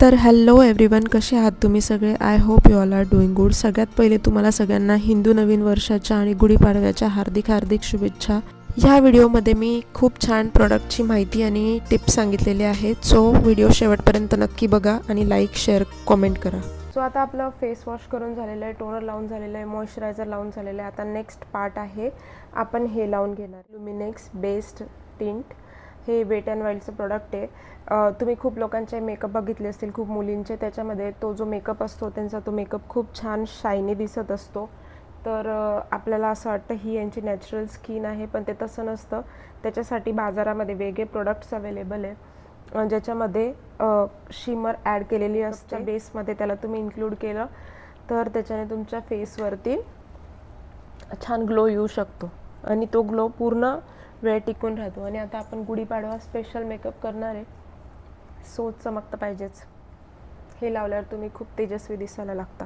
तर hello everyone, कसे आहात तुम्ही सगळे? I hope you all are doing good. सगळ्यात पहिले तुम्हाला सगळ्यांना हिंदू नवीन वर्षाच्या आणि गुढीपाडव्याच्या हार्दिक शुभेच्छा. ह्या व्हिडिओमध्ये मी खूप छान प्रोडक्टची माहिती आणि टिप्स सांगितलेले आहेत. सो व्हिडिओ शेवटपर्यंत नक्की बघा आणि लाईक, शेअर, कॉमेंट करा. सो आता आपलं फेस वॉश करून झालेलं आहे, टोनर लावून झालेलं आहे, मॉइश्चरायझर लावून झालेलं आहे. आता नेक्स्ट पार्ट आहे, आपण हे लावून घेणार. लुमिनेक्स बेस्ड टिंट हे वेट अँड वाईल्डचं प्रोडक्ट आहे. तुम्ही खूप लोकांचे मेकअप बघितले असतील, खूप मुलींचे. त्याच्यामध्ये तो जो मेकअप असतो त्यांचा तो मेकअप खूप छान शायनी दिसत असतो. तर आपल्याला असं वाटतं ही यांची नॅचरल स्किन आहे, पण ते तसं नसतं. त्याच्यासाठी बाजारामध्ये वेगळे प्रोडक्ट्स अवेलेबल आहे, ज्याच्यामध्ये शिमर ॲड केलेली असते बेसमध्ये. त्याला तुम्ही इन्क्लूड केलं तर त्याच्याने तुमच्या फेसवरती छान ग्लो येऊ शकतो आणि तो ग्लो पूर्ण वेळ टिकून राहतो. आणि आता आपण गुढीपाडवा स्पेशल मेकअप करणार आहे, सो चमकतं पाहिजेच. हे लावल्यावर तुम्ही खूप तेजस्वी दिसायला लागता.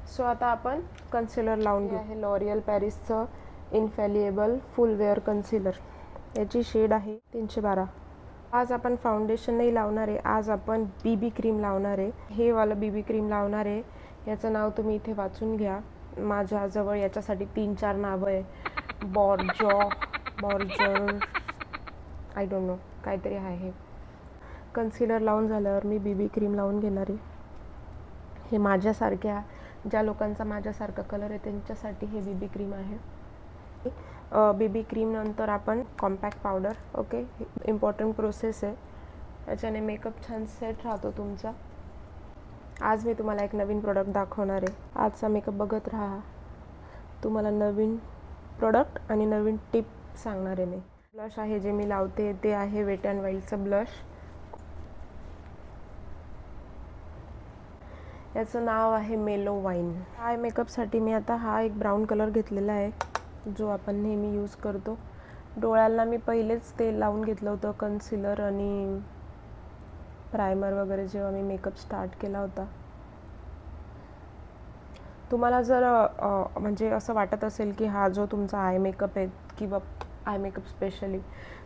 सो आता आपण कन्सिलर लावून घेऊ. आहे लॉरियल पॅरिसचं इन्फॅलिएबल फुल वेअर कन्सिलर. याची शेड आहे 312. आज आपण फाउंडेशन नाही लावणार आहे, आज आपण बीबी क्रीम लावणार आहे. हे वालं बीबी क्रीम लावणार आहे. याचं नाव तुम्ही इथे वाचून घ्या. माझ्याजवळ याच्यासाठी 3-4 नावं आहे. बॉर्जर आय डोंट नो, काहीतरी आहे. कन्सिलर लावून झाल्यावर मी बीबी क्रीम लावून घेणार आहे. हे माझ्यासारख्या ज्या लोकांचा माझ्यासारखा कलर आहे त्यांच्यासाठी हे बीबी क्रीम आहे. बीबी क्रीम नंतर आपण compact powder. Okay, important process आहे, याच्याने मेकअप छान सेट राहतो तुमचा. आज मी तुम्हाला एक नवीन प्रोडक्ट दाखवणार आहे. आजचा मेकअप बघत राहा, तुम्हाला नवीन प्रोडक्ट आणि नवीन टिप सांगणार आहे मी. ब्लश आहे जे मी लावते ते आहे वेट अँड वाईल्डचं ब्लश. याचं नाव आहे मेलो वाईन. आय मेकअपसाठी मी आता हा एक ब्राऊन कलर घेतलेला आहे, जो आपण नेहमी यूज करतो. डोळ्याला मी पहिलेच ते लावून घेतलं होतं कन्सिलर आणि प्रायमर वगैरे जेव्हा मी मेकअप स्टार्ट केला होता. तुम्हाला जर म्हणजे असं वाटत असेल की हा जो तुमचा आय मेकअप आहे किंवा आय मेकअप स्पेशली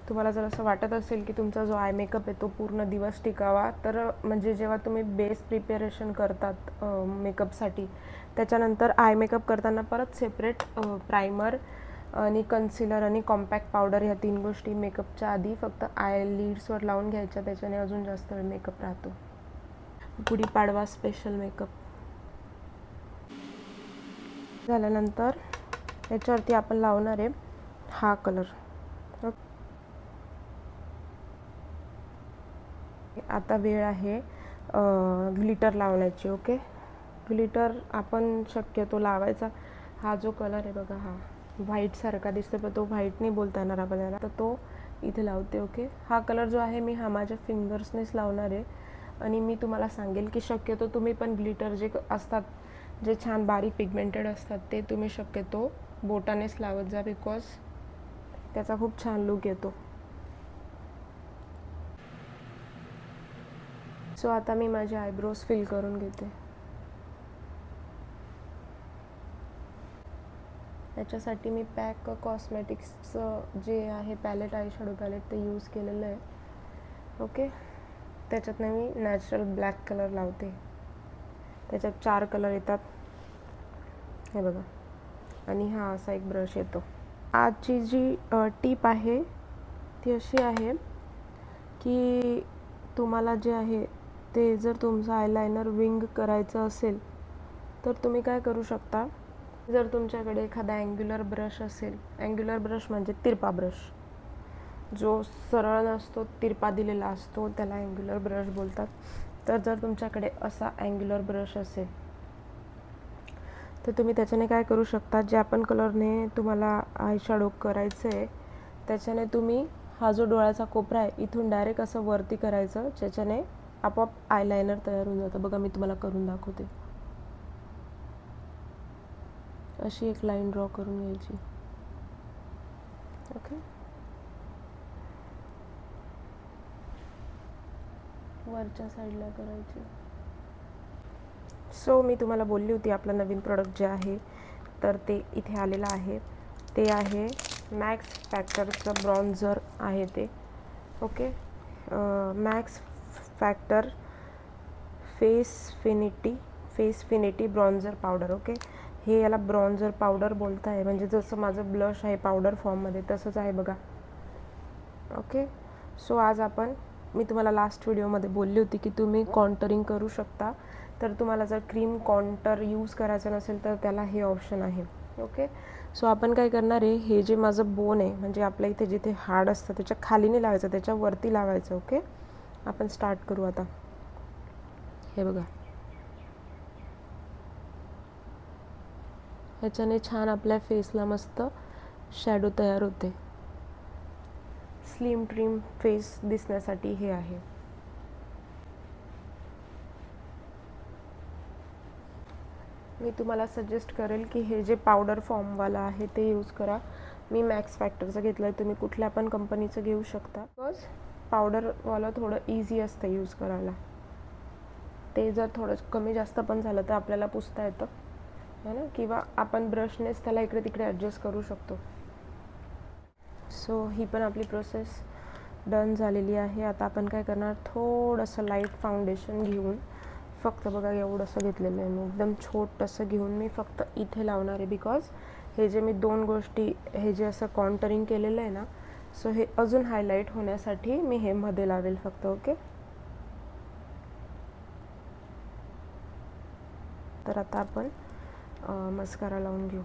तुम्हाला जर असं वाटत असेल की तुमचा जो आय मेकअप आहे तो पूर्ण दिवस टिकावा, तर म्हणजे जेव्हा तुम्ही बेस प्रिपेरेशन करतात मेकअपसाठी, त्याच्यानंतर आय मेकअप करताना परत सेपरेट प्रायमर आणि कन्सिलर आणि कॉम्पॅक्ट पावडर ह्या 3 गोष्टी मेकअपच्या आधी फक्त आय लिड्सवर लावून घ्यायच्या. त्याच्याने अजून जास्त वेळ मेकअप राहतो. गुढीपाडवा स्पेशल मेकअप झाल्यानंतर याच्यावरती आपण लावणार आहे हा कलर. आता वेळ आहे ग्लिटर लावण्याची. ओके, ग्लिटर आपण शक्यतो लावायचा. हा जो कलर आहे बघा, हा व्हाईट सारखा दिसतो, पण तो व्हाईट नाही बोलता येणार आपल्याला, तर तो इथे लावते. ओके, हा कलर जो आहे मी हा माझ्या फिंगर्सनेच लावणार आहे. आणि मी तुम्हाला सांगेल की शक्यतो तुम्ही पण ग्लिटर जे असतात, जे छान बारीक पिगमेंटेड असतात, ते तुम्ही शक्यतो बोटानेच लावत जा, बिकॉज त्याचा खूप छान लुक येतो. सो आता मी माझे आयब्रोज फिल करून घेते. याच्यासाठी मी पॅक कॉस्मेटिक्सचं जे आहे पॅलेट, आय शॅडो पॅलेट, ते यूज केलेलं आहे. ओके, त्याच्यात मी नॅचरल ब्लॅक कलर लावते. त्याच्यात 4 कलर येतात, हे बघा. आणि हा असा एक ब्रश येतो. आजची जी टीप आहे ती अशी आहे की तुम्हाला जे आहे ते जर तुमचं आयलायनर विंग करायचं असेल तर तुम्ही काय करू शकता, जर तुमच्याकडे एखादा अँग्युलर ब्रश असेल, अँग्युलर ब्रश म्हणजे तिरपा ब्रश, जो सरळ नसतो, तिरपा दिलेला असतो, त्याला अँग्युलर ब्रश बोलतात. तर जर तुमच्याकडे असा अँग्युलर ब्रश असेल तर तुम्ही त्याच्याने काय करू शकता, ज्या पण कलरने तुम्हाला आय शॅडो करायचं आहे त्याच्याने तुम्ही हा जो डोळ्याचा कोपरा आहे इथून डायरेक्ट असं वरती करायचं, ज्याच्याने आपोआप आयलायनर तयार होऊन जातं. बघा, मी तुम्हाला करून दाखवते. अशी एक लाईन ड्रॉ करून घ्यायची. ओके, वरच्या साईडला करायची. सो मी तुम्हाला बोलली होती आपलं नवीन प्रोडक्ट जे आहे तर ते इथे आलेलं आहे. ते आहे मॅक्स फॅक्टरचं ब्रॉन्झर आहे ते. Okay, Max Factor face finity bronzer powder. Okay, हे याला ब्रॉन्झर पावडर बोलत आहे, म्हणजे जसं माझं ब्लश आहे पावडर फॉर्ममध्ये तसंच आहे बघा. ओके, सो आज मी तुम्हाला लास्ट व्हिडिओमध्ये बोलली होती की तुम्ही कॉन्टरिंग करू शकता. तर तुम्हाला जर क्रीम कॉन्टर यूज करायचं नसेल तर त्याला हे ऑप्शन आहे. ओके, सो आपण काय करणार आहे, हे जे माझं बोन आहे म्हणजे आपल्या इथे जिथे हाड असतं त्याच्या खाली नाही लावायचं, त्याच्यावरती लावायचं. ओके, आपण स्टार्ट करू आता. हे बघा, ह्याच्याने छान आपल्या फेसला मस्त शॅडो तयार होते. स्लिम ट्रिम फेस दिसण्यासाठी हे आहे. मी तुम्हाला सजेस्ट करेल की हे जे पावडर फॉर्मवाला आहे ते यूज करा. मी मॅक्स फॅक्टरचं घेतलं आहे, तुम्ही कुठल्या पण कंपनीचं घेऊ शकता. बिकॉज पावडरवालं थोडं इझी असतं यूज करायला. ते जर थोडं कमी जास्त पण झालं तर आपल्याला पुसता येतं है ना, किंवा आपण ब्रशनेच त्याला इकडे तिकडे ॲडजस्ट करू शकतो. सो ही पण आपली प्रोसेस डन झालेली आहे. आता आपण काय करणार, थोडंसं लाईट फाउंडेशन घेऊन, फक्त बघा एवढंसं घेतलेलं आहे मी, एकदम छोटंसं घेऊन मी फक्त इथे लावणार आहे. बिकॉज हे जे मी दोन गोष्टी, हे जे असं कॉन्टरिंग केलेलं आहे ना, सो हे अजून हायलाईट होण्यासाठी मी हे मध्ये लावेल फक्त. ओके, तर आता आपण मस्कारा लावून घेऊ.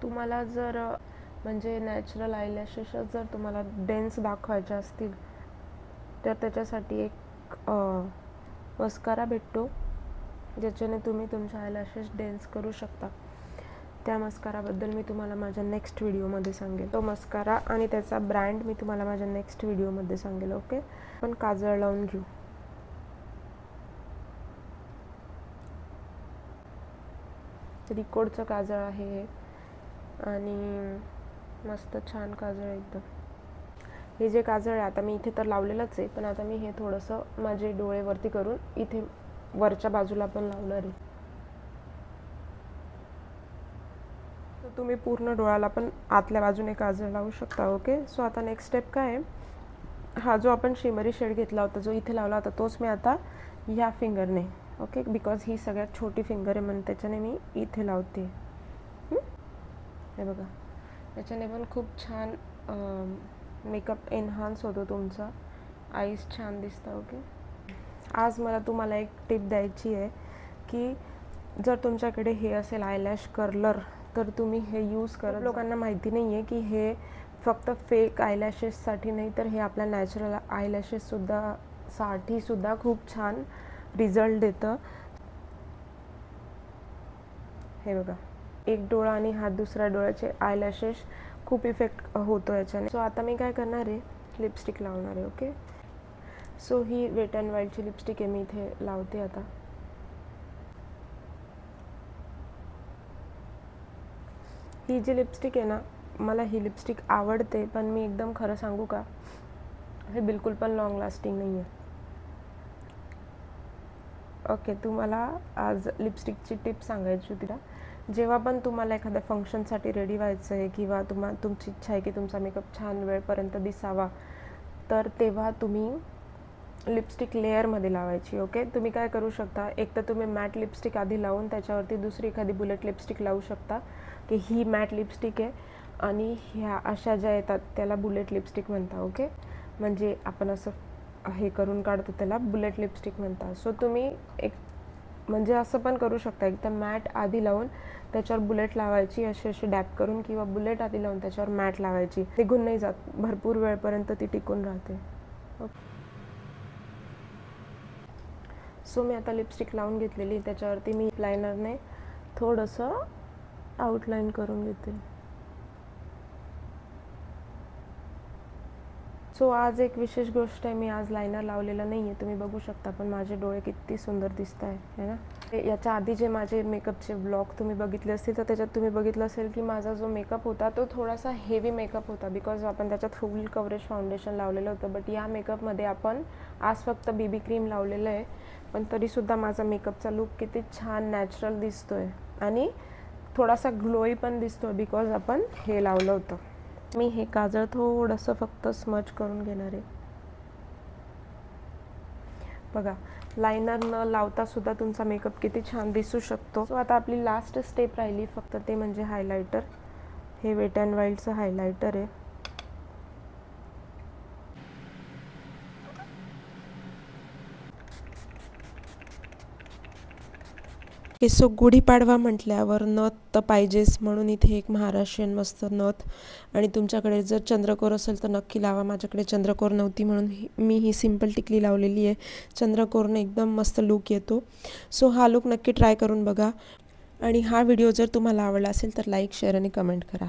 तुम्हाला जर म्हणजे नॅचरल आयलॅशेस जर तुम्हाला डेन्स दाखवायचे असतील तर त्याच्यासाठी एक मस्कारा भेटतो ज्याच्याने तुम्ही तुमच्या आयलॅशेस डेन्स करू शकता. त्या मस्काराबद्दल मी तुम्हाला माझ्या नेक्स्ट व्हिडिओमध्ये सांगेल. तो मस्कारा आणि त्याचा ब्रँड मी तुम्हाला माझ्या नेक्स्ट व्हिडिओमध्ये सांगेल. ओके, पण काजळ लावून घेऊ. रिकोडचं काजळ आहे हे आणि मस्त छान काजळ एकदम. हे जे काजळ आहे आता मी इथे तर लावलेलंच आहे, पण आता मी हे थोडंसं माझे डोळे वरती करून इथे वरच्या बाजूला पण लावणार आहे. तर तुम्ही पूर्ण डोळ्याला पण आतल्या बाजूने काजळ लावू शकता. ओके, सो आता नेक्स्ट स्टेप काय आहे, हा जो आपण शिमरी शेड घेतला होता जो इथे लावला होता तोच मी आता ह्या फिंगरने, ओके, बिकॉज ही सगळ्यात छोटी फिंगर आहे म्हणून त्याच्याने मी इथे लावते. हे बघा, त्याच्याने पण खूप छान मेकअप एनहान्स होतो तुमचा, आईज छान दिसतं. ओके, आज मला तुम्हाला एक टिप द्यायची आहे की जर तुमच्याकडे हे असेल आयलॅश कर्लर तर तुम्ही हे यूज करा. लोकांना माहिती नाही आहे की हे फक्त फेक आयलॅशेससाठी नाही तर हे आपल्या नॅचरल आयलॅशेससुद्धा खूप छान रिझल्ट देतं. हे बघा, एक डोळा आणि हा दुसऱ्या डोळ्याचे आयलॅशेस खूप इफेक्ट होतो याच्याने. सो आता मी काय करणार आहे, लिपस्टिक लावणार आहे. ओके, सो ही वेट अँड वाईल्डची लिपस्टिक आहे, मी इथे लावते. आता ही जी लिपस्टिक आहे ना, मला ही लिपस्टिक आवडते, पण मी एकदम खरं सांगू का, हे बिलकुल पण लॉंग लास्टिंग नाही आहे. ओके, तुम्हाला आज लिपस्टिकची टिप सांगायची होती ना, जेव्हा पण तुम्हाला एखाद्या फंक्शनसाठी रेडी व्हायचं आहे किंवा तुमची इच्छा आहे की तुमचा मेकअप छान वेळपर्यंत दिसावा, तर तेव्हा तुम्ही लिपस्टिक लेअरमध्ये लावायची. ओके, तुम्ही काय करू शकता, एक तर तुम्ही मॅट लिपस्टिक आधी लावून त्याच्यावरती दुसरी एखादी बुलेट लिपस्टिक लावू शकता की ही मॅट लिपस्टिक आहे आणि ह्या अशा ज्या येतात त्याला बुलेट लिपस्टिक म्हणतात. ओके, म्हणजे आपण असं हे करून काढतो त्याला बुलेट लिपस्टिक म्हणतात. सो तुम्ही एक म्हणजे असं पण करू शकता, एकदम मॅट आधी लावून त्याच्यावर बुलेट लावायची, अशी डॅप करून, किंवा बुलेट आधी लावून त्याच्यावर मॅट लावायची. निघून नाही जात, भरपूर वेळपर्यंत ती टिकून राहते. ओके, सो मी आता लिपस्टिक लावून घेतलेली, त्याच्यावरती मी लायनरने थोडंसं आउटलाईन करून घेते. सो आज एक विशेष गोष्ट आहे, मी आज लायनर लावलेलं नाही आहे, तुम्ही बघू शकता, पण माझे डोळे किती सुंदर दिसत आहे ना. याच्या आधी जे माझे मेकअपचे ब्लॉग तुम्ही बघितले असतील तर त्याच्यात तुम्ही बघितलं असेल की माझा जो मेकअप होता तो थोडासा हेवी मेकअप होता, बिकॉज आपण त्याच्यात फुल कव्हरेज फाउंडेशन लावलेलं होतं. बट या मेकअपमध्ये आपण आज फक्त बीबी क्रीम लावलेलं आहे, पण तरीसुद्धा माझा मेकअपचा लुक किती छान नॅचरल दिसतो आहे आणि थोडासा ग्लोई पण दिसतो बिकॉज आपण हे लावलं होतं. मी हे काजळ थोडंसं फक्त स्मच करून घेणार आहे. बघा, लायनर न लावता सुद्धा तुमचा मेकअप किती छान दिसू शकतो. सो आता आपली लास्ट स्टेप राहिली फक्त, ते म्हणजे हायलायटर. हे वेट अँड वाईल्डचं हायलायटर आहे. सो गुढीपाडवा म्हटल्यावर नथ तर पाहिजेच, म्हणून इथे एक महाराष्ट्रीयन मस्त नथ. आणि तुमच्याकडे जर चंद्रकोर असेल तर नक्की लावा. माझ्याकडे चंद्रकोर नव्हती म्हणून मी ही सिंपल टिकली लावलेली आहे. चंद्रकोरने एकदम मस्त लुक येतो. सो हा लुक नक्की ट्राय करून बघा. आणि हा व्हिडिओ जर तुम्हाला आवडला असेल तर लाईक, शेअर आणि कमेंट करा.